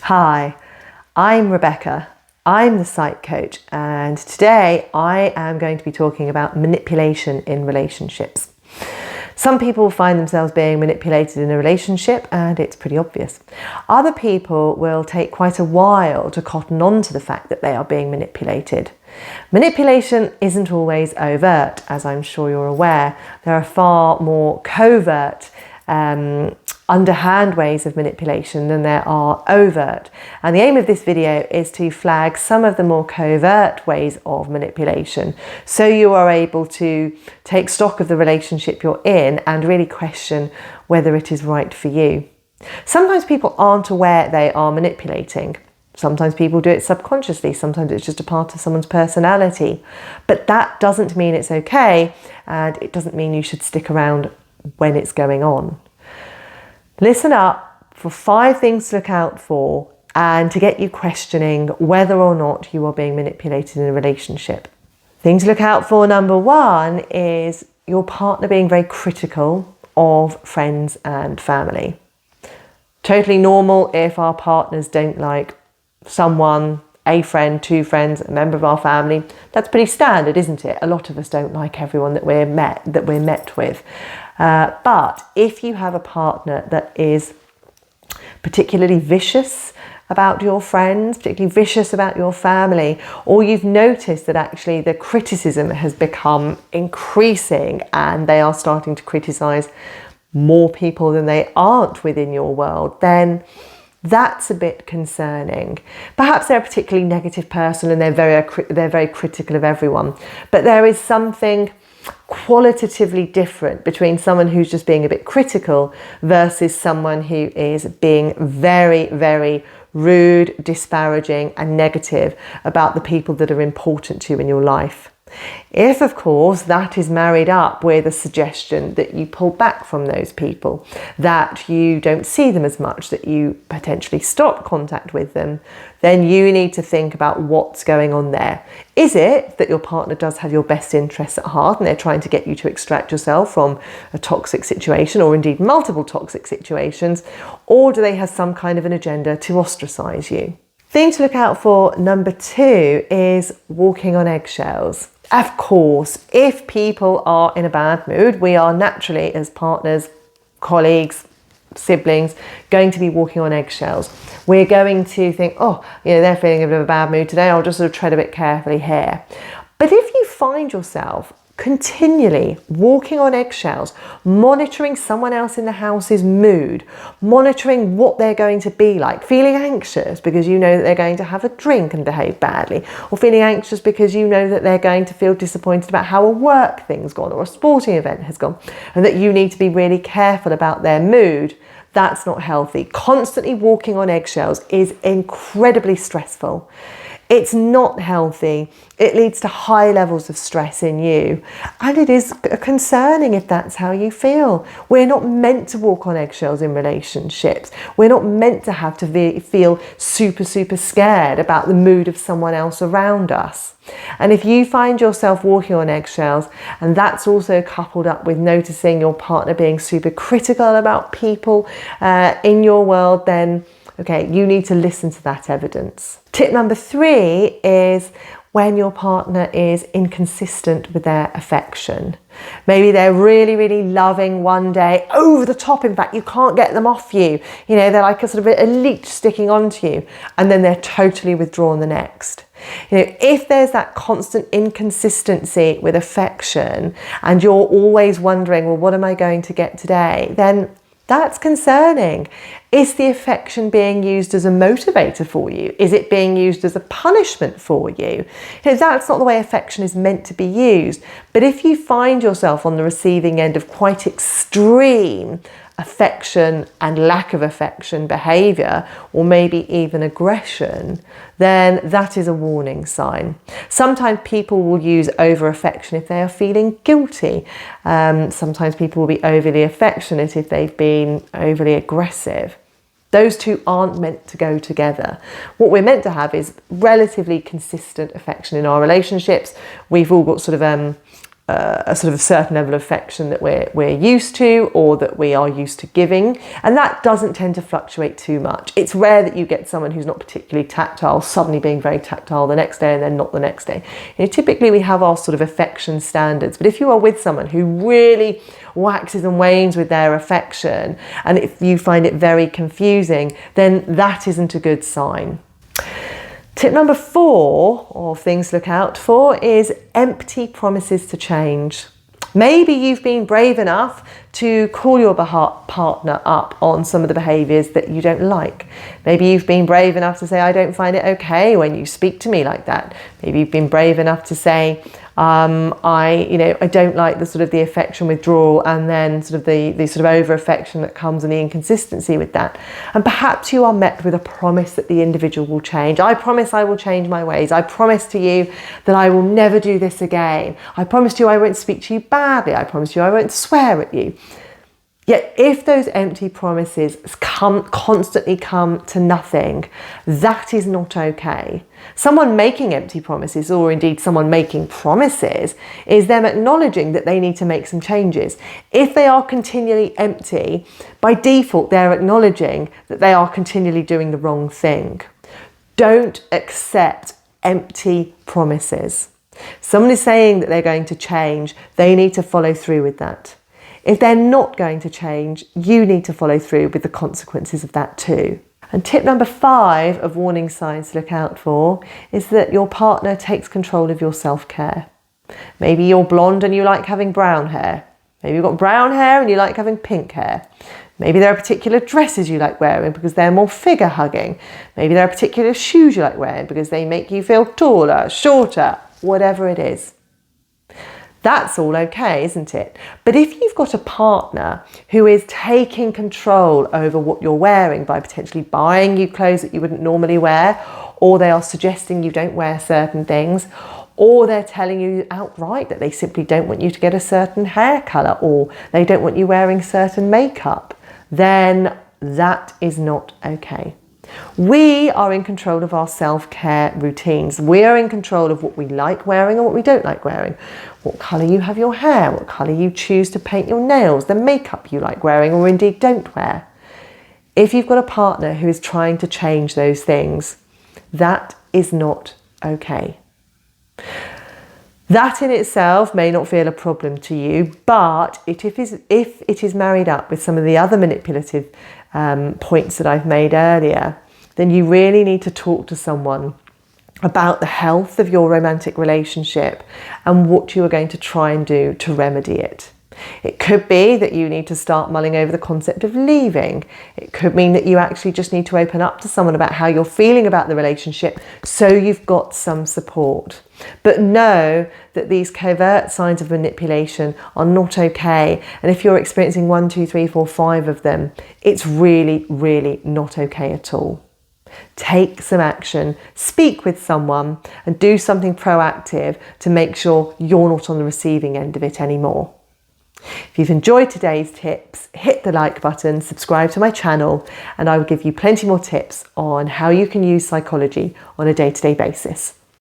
Hi, I'm Rebecca. I'm the psych coach, and today I am going to be talking about manipulation in relationships. Some people find themselves being manipulated in a relationship and it's pretty obvious. Other people will take quite a while to cotton on to the fact that they are being manipulated. Manipulation isn't always overt, as I'm sure you're aware. There are far more covert, underhand ways of manipulation than there are overt. And the aim of this video is to flag some of the more covert ways of manipulation, so you are able to take stock of the relationship you're in and really question whether it is right for you. Sometimes people aren't aware they are manipulating. Sometimes people do it subconsciously. Sometimes it's just a part of someone's personality. But that doesn't mean it's okay, and it doesn't mean you should stick around when it's going on. Listen up for 5 things to look out for and to get you questioning whether or not you are being manipulated in a relationship. Thing to look out for, number 1, is your partner being very critical of friends and family. Totally normal if our partners don't like someone, a friend, 2 friends, a member of our family. That's pretty standard, isn't it? A lot of us don't like everyone that we're met with. But if you have a partner that is particularly vicious about your friends, particularly vicious about your family, or you've noticed that actually the criticism has become increasing and they are starting to criticize more people than they aren't within your world, then that's a bit concerning. Perhaps they're a particularly negative person and they're very critical of everyone, but there is something qualitatively different between someone who's just being a bit critical versus someone who is being very, very rude, disparaging and negative about the people that are important to you in your life. If, of course, that is married up with a suggestion that you pull back from those people, that you don't see them as much, that you potentially stop contact with them, then you need to think about what's going on there. Is it that your partner does have your best interests at heart and they're trying to get you to extract yourself from a toxic situation, or indeed multiple toxic situations, or do they have some kind of an agenda to ostracize you? Thing to look out for, number 2, is walking on eggshells. Of course, if people are in a bad mood, we are naturally, as partners, colleagues, siblings, going to be walking on eggshells. We're going to think, they're feeling a bit of a bad mood today, I'll just sort of tread a bit carefully here. But if you find yourself continually walking on eggshells, monitoring someone else in the house's mood, monitoring what they're going to be like, feeling anxious because you know that they're going to have a drink and behave badly, or feeling anxious because you know that they're going to feel disappointed about how a work thing's gone or a sporting event has gone, and that you need to be really careful about their mood, that's not healthy. Constantly walking on eggshells is incredibly stressful. It's not healthy. It leads to high levels of stress in you. And it is concerning if that's how you feel. We're not meant to walk on eggshells in relationships. We're not meant to have to feel super, super scared about the mood of someone else around us. And if you find yourself walking on eggshells, and that's also coupled up with noticing your partner being super critical about people in your world, then okay, you need to listen to that evidence. Tip number 3 is when your partner is inconsistent with their affection. Maybe they're really, really loving one day, over the top, in fact, you can't get them off you. You know, they're like a sort of a leech sticking onto you, and then they're totally withdrawn the next. You know, if there's that constant inconsistency with affection and you're always wondering, well, what am I going to get today? Then that's concerning. Is the affection being used as a motivator for you? Is it being used as a punishment for you? You know, that's not the way affection is meant to be used. But if you find yourself on the receiving end of quite extreme affection and lack of affection behaviour, or maybe even aggression, then that is a warning sign. Sometimes people will use over affection if they are feeling guilty. Sometimes people will be overly affectionate if they've been overly aggressive. Those two aren't meant to go together. What we're meant to have is relatively consistent affection in our relationships. We've all got sort of a sort of a certain level of affection that we're used to, or that we are used to giving, and that doesn't tend to fluctuate too much. It's rare that you get someone who's not particularly tactile suddenly being very tactile the next day and then not the next day. Typically we have our sort of affection standards, but if you are with someone who really waxes and wanes with their affection, and if you find it very confusing, then that isn't a good sign. Tip number 4 of things to look out for is empty promises to change. Maybe you've been brave enough to call your partner up on some of the behaviours that you don't like. Maybe you've been brave enough to say, I don't find it okay when you speak to me like that. Maybe you've been brave enough to say, I don't like the sort of the affection withdrawal, and then sort of the sort of over affection that comes, and the inconsistency with that. And perhaps you are met with a promise that the individual will change. I promise I will change my ways. I promise to you that I will never do this again. I promise to you I won't speak to you badly. I promise you I won't swear at you. Yet if those empty promises constantly come to nothing, that is not okay. Someone making empty promises, or indeed someone making promises, is them acknowledging that they need to make some changes. If they are continually empty, by default they're acknowledging that they are continually doing the wrong thing. Don't accept empty promises. Someone is saying that they're going to change, they need to follow through with that. If they're not going to change, you need to follow through with the consequences of that too. And tip number 5 of warning signs to look out for is that your partner takes control of your self-care. Maybe you're blonde and you like having brown hair. Maybe you've got brown hair and you like having pink hair. Maybe there are particular dresses you like wearing because they're more figure hugging. Maybe there are particular shoes you like wearing because they make you feel taller, shorter, whatever it is. That's all okay, isn't it? But if you've got a partner who is taking control over what you're wearing by potentially buying you clothes that you wouldn't normally wear, or they are suggesting you don't wear certain things, or they're telling you outright that they simply don't want you to get a certain hair colour, or they don't want you wearing certain makeup, then that is not okay. We are in control of our self-care routines. We are in control of what we like wearing and what we don't like wearing. What colour you have your hair, what colour you choose to paint your nails, the makeup you like wearing or indeed don't wear. If you've got a partner who is trying to change those things, that is not okay. That in itself may not feel a problem to you, but if it is married up with some of the other manipulative points that I've made earlier, then you really need to talk to someone about the health of your romantic relationship and what you are going to try and do to remedy it. It could be that you need to start mulling over the concept of leaving. It could mean that you actually just need to open up to someone about how you're feeling about the relationship so you've got some support. But know that these covert signs of manipulation are not okay. And if you're experiencing 1, 2, 3, 4, 5 of them, it's really, really not okay at all. Take some action, speak with someone and do something proactive to make sure you're not on the receiving end of it anymore. If you've enjoyed today's tips, hit the like button, subscribe to my channel, and I will give you plenty more tips on how you can use psychology on a day-to-day basis.